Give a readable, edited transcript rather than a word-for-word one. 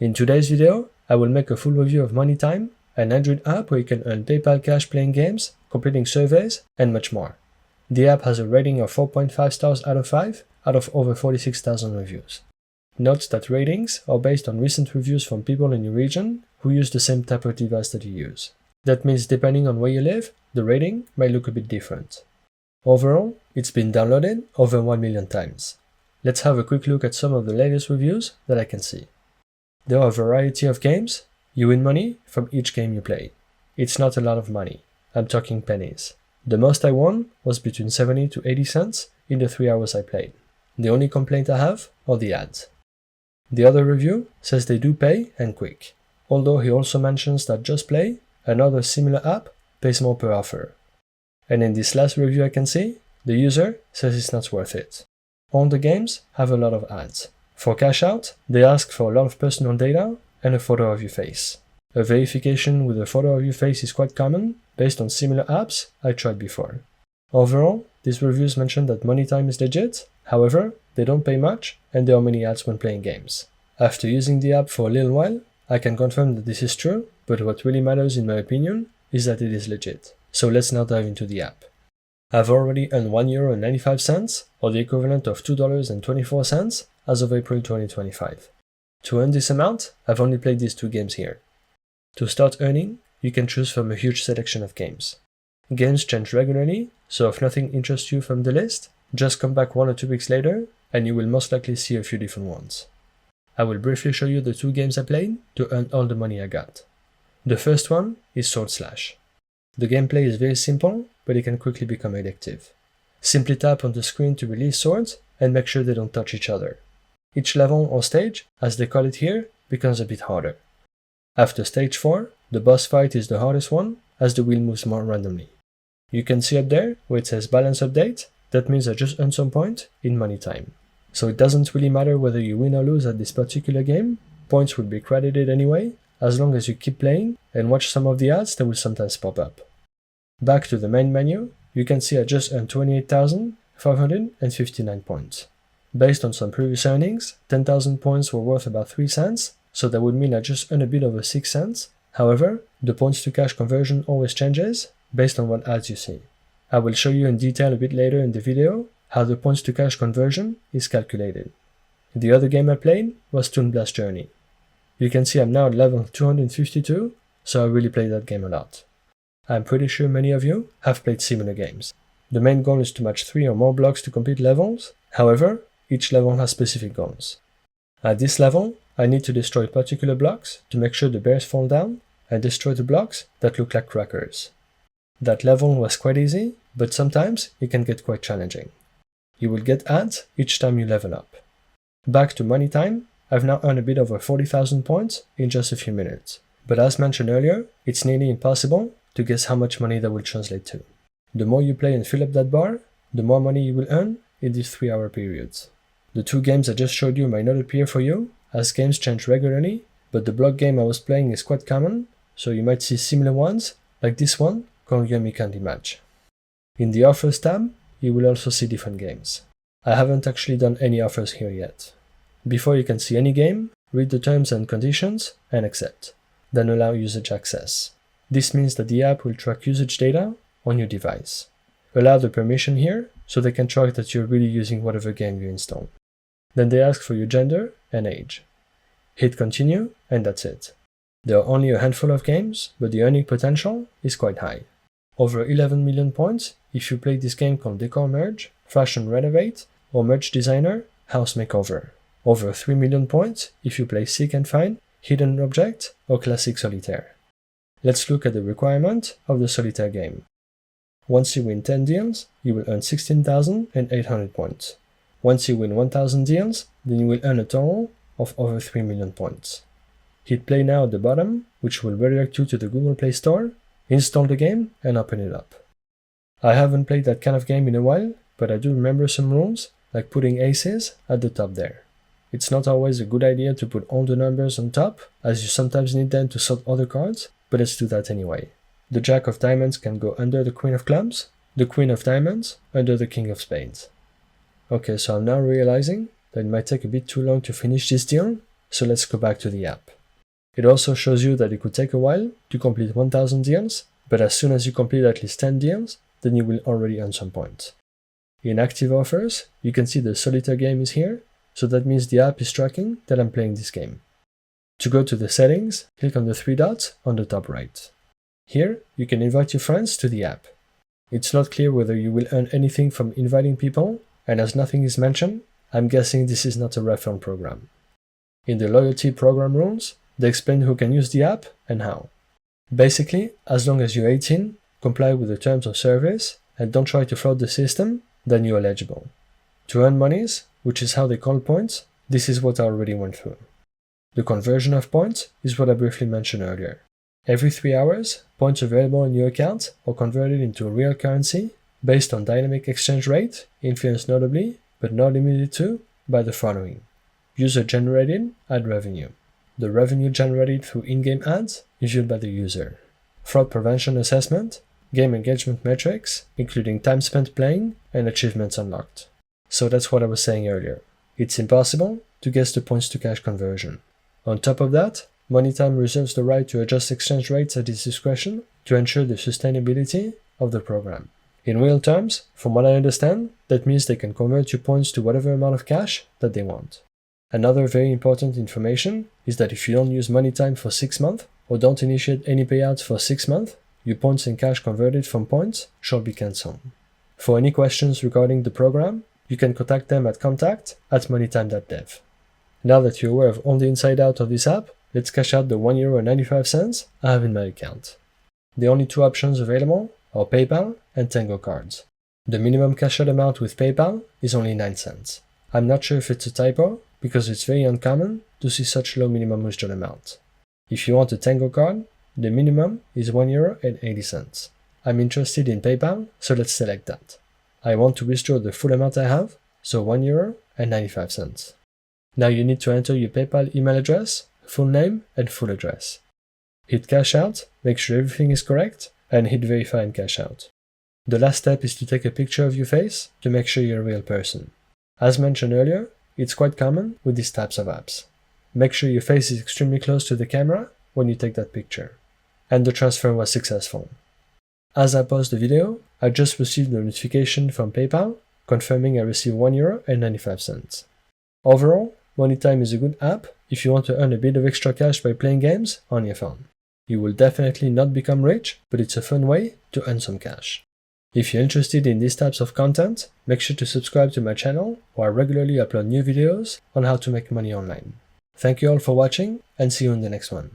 In today's video, I will make a full review of MoneyTime, an Android app where you can earn PayPal cash playing games, completing surveys, and much more. The app has a rating of 4.5 stars out of 5 out of over 46,000 reviews. Note that ratings are based on recent reviews from people in your region who use the same type of device that you use. That means depending on where you live, the rating might look a bit different. Overall, it's been downloaded over 1 million times. Let's have a quick look at some of the latest reviews that I can see. There are a variety of games. You win money from each game you play. It's not a lot of money. I'm talking pennies. The most I won was between 70 to 80 cents in the 3 hours I played. The only complaint I have are the ads. The other review says they do pay and quick, although he also mentions that Just Play, another similar app, pays more per offer. And in this last review I can see, the user says it's not worth it. All the games have a lot of ads. For cash out, they ask for a lot of personal data and a photo of your face. A verification with a photo of your face is quite common, based on similar apps I tried before. Overall, these reviews mention that MoneyTime is legit, however, they don't pay much and there are many ads when playing games. After using the app for a little while, I can confirm that this is true, but what really matters in my opinion is that it is legit. So let's now dive into the app. I've already earned €1.95, or the equivalent of $2.24 as of April 2025. To earn this amount, I've only played these 2 games here. To start earning, you can choose from a huge selection of games. Games change regularly, so if nothing interests you from the list, just come back 1 or 2 weeks later, and you will most likely see a few different ones. I will briefly show you the 2 games I played to earn all the money I got. The first one is Sword Slash. The gameplay is very simple, but it can quickly become addictive. Simply tap on the screen to release swords and make sure they don't touch each other. Each level or stage, as they call it here, becomes a bit harder. After stage 4, the boss fight is the hardest one, as the wheel moves more randomly. You can see up there where it says balance update, that means I just earned some point in MoneyTime. So it doesn't really matter whether you win or lose at this particular game, points will be credited anyway, as long as you keep playing and watch some of the ads that will sometimes pop up. Back to the main menu, you can see I just earned 28,559 points. Based on some previous earnings, 10,000 points were worth about 3 cents, so that would mean I just earned a bit over 6 cents. However, the points to cash conversion always changes based on what ads you see. I will show you in detail a bit later in the video how the points to cash conversion is calculated. The other game I played was Toon Blast Journey. You can see I'm now at level 252, so I really played that game a lot. I'm pretty sure many of you have played similar games. The main goal is to match 3 or more blocks to complete levels, however, each level has specific goals. At this level, I need to destroy particular blocks to make sure the bears fall down and destroy the blocks that look like crackers. That level was quite easy, but sometimes it can get quite challenging. You will get ads each time you level up. Back to MoneyTime, I've now earned a bit over 40,000 points in just a few minutes. But as mentioned earlier, it's nearly impossible to guess how much money that will translate to. The more you play and fill up that bar, the more money you will earn in these 3-hour periods. The 2 games I just showed you might not appear for you, as games change regularly, but the block game I was playing is quite common, so you might see similar ones, like this one called Yummy Candy Match. In the Offers tab, you will also see different games. I haven't actually done any offers here yet. Before you can see any game, read the terms and conditions and accept, then allow usage access. This means that the app will track usage data on your device. Allow the permission here, so they can track that you're really using whatever game you install. Then they ask for your gender and age. Hit continue, and that's it. There are only a handful of games, but the earning potential is quite high. Over 11 million points if you play this game called Decor Merge, Fashion Renovate, or Merge Designer, House Makeover. Over 3 million points if you play Seek and Find, Hidden Object, or Classic Solitaire. Let's look at the requirement of the Solitaire game. Once you win 10 deals, you will earn 16,800 points. Once you win 1,000 deals, then you will earn a total of over 3 million points. Hit play now at the bottom, which will redirect you to the Google Play Store, install the game, and open it up. I haven't played that kind of game in a while, but I do remember some rules, like putting aces at the top there. It's not always a good idea to put all the numbers on top, as you sometimes need them to sort other cards, but let's do that anyway. The Jack of Diamonds can go under the Queen of Clubs, the Queen of Diamonds under the King of Spades. Okay, so I'm now realizing that it might take a bit too long to finish this deal, so let's go back to the app. It also shows you that it could take a while to complete 1000 deals, but as soon as you complete at least 10 deals, then you will already earn some points. In active offers, you can see the solitaire game is here, so that means the app is tracking that I'm playing this game. To go to the settings, click on the 3 dots on the top right. Here, you can invite your friends to the app. It's not clear whether you will earn anything from inviting people, and as nothing is mentioned, I'm guessing this is not a referral program. In the loyalty program rules, they explain who can use the app and how. Basically, as long as you're 18, comply with the terms of service, and don't try to fraud the system, then you're eligible. To earn monies, which is how they call points, this is what I already went through. The conversion of points is what I briefly mentioned earlier. Every 3 hours, points available in your account are converted into a real currency based on dynamic exchange rate, influenced notably, but not limited to, by the following: user-generated ad revenue. The revenue generated through in-game ads is viewed by the user. Fraud prevention assessment, game engagement metrics, including time spent playing and achievements unlocked. So that's what I was saying earlier. It's impossible to guess the points to cash conversion. On top of that, MoneyTime reserves the right to adjust exchange rates at its discretion to ensure the sustainability of the program. In real terms, from what I understand, that means they can convert your points to whatever amount of cash that they want. Another very important information is that if you don't use MoneyTime for 6 months, or don't initiate any payouts for 6 months, your points in cash converted from points shall be cancelled. For any questions regarding the program, you can contact them at contact@moneytime.dev. Now that you're aware of all the inside out of this app, let's cash out the €1.95 I have in my account. The only 2 options available are PayPal and Tango cards. The minimum cash out amount with PayPal is only 9 cents. I'm not sure if it's a typo, because it's very uncommon to see such low minimum withdrawal amount. If you want a Tango card, the minimum is €1.80. I'm interested in PayPal, so let's select that. I want to withdraw the full amount I have, so €1.95. Now you need to enter your PayPal email address, full name, and full address. Hit cash out, make sure everything is correct, and hit verify and cash out. The last step is to take a picture of your face to make sure you're a real person. As mentioned earlier, it's quite common with these types of apps. Make sure your face is extremely close to the camera when you take that picture. And the transfer was successful. As I paused the video, I just received a notification from PayPal confirming I received €1.95. Overall, MoneyTime is a good app if you want to earn a bit of extra cash by playing games on your phone. You will definitely not become rich, but it's a fun way to earn some cash. If you're interested in these types of content, make sure to subscribe to my channel, where I regularly upload new videos on how to make money online. Thank you all for watching, and see you in the next one.